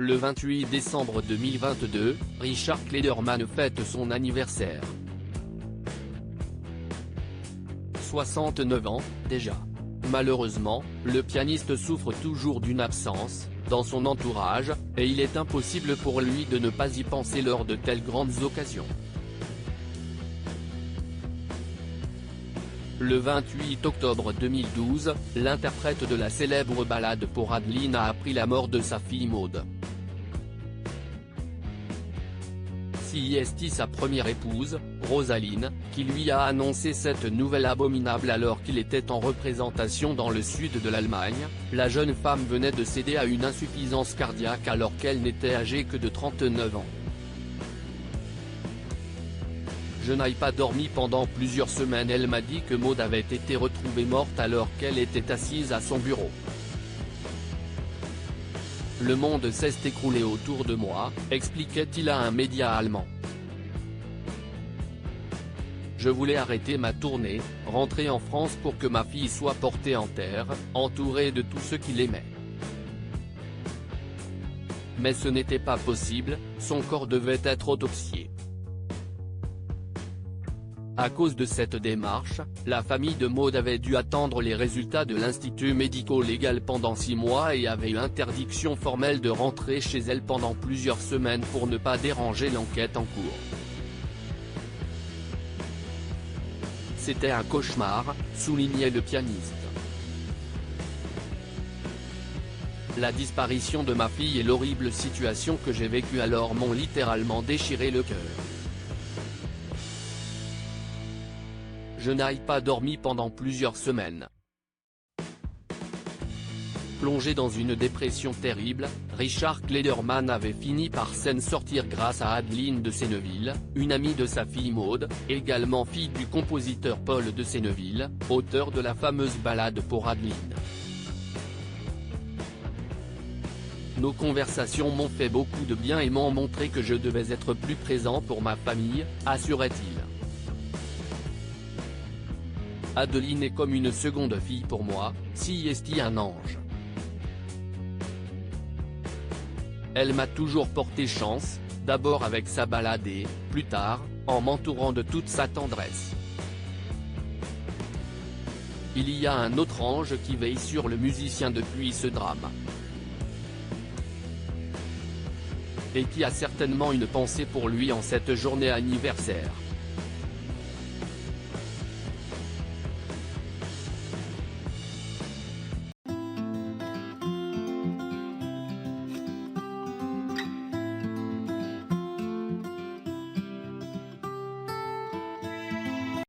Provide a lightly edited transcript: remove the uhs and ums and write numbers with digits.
Le 28 décembre 2022, Richard Klederman fête son anniversaire. 69 ans, déjà. Malheureusement, le pianiste souffre toujours d'une absence, dans son entourage, et il est impossible pour lui de ne pas y penser lors de telles grandes occasions. Le 28 octobre 2012, l'interprète de la célèbre ballade pour Adeline a appris la mort de sa fille Maud. C'est sa première épouse, Rosaline, qui lui a annoncé cette nouvelle abominable alors qu'il était en représentation dans le sud de l'Allemagne. La jeune femme venait de céder à une insuffisance cardiaque alors qu'elle n'était âgée que de 39 ans. Je n'ai pas dormi pendant plusieurs semaines. Elle m'a dit que Maud avait été retrouvée morte alors qu'elle était assise à son bureau. Le monde s'est écroulé autour de moi, expliquait-il à un média allemand. Je voulais arrêter ma tournée, rentrer en France pour que ma fille soit portée en terre, entourée de tous ceux qui l'aimaient. Mais ce n'était pas possible, son corps devait être autopsié. À cause de cette démarche, la famille de Maud avait dû attendre les résultats de l'institut médico-légal pendant 6 mois et avait eu interdiction formelle de rentrer chez elle pendant plusieurs semaines pour ne pas déranger l'enquête en cours. C'était un cauchemar, soulignait le pianiste. La disparition de ma fille et l'horrible situation que j'ai vécue alors m'ont littéralement déchiré le cœur. Je n'ai pas dormi pendant plusieurs semaines. Plongé dans une dépression terrible, Richard Klederman avait fini par s'en sortir grâce à Adeline de Senneville, une amie de sa fille Maud, également fille du compositeur Paul de Senneville, auteur de la fameuse ballade pour Adeline. Nos conversations m'ont fait beaucoup de bien et m'ont montré que je devais être plus présent pour ma famille, assurait-il. Adeline est comme une seconde fille pour moi, si est un ange. Elle m'a toujours porté chance, d'abord avec sa ballade et, plus tard, en m'entourant de toute sa tendresse. Il y a un autre ange qui veille sur le musicien depuis ce drame. Et qui a certainement une pensée pour lui en cette journée anniversaire.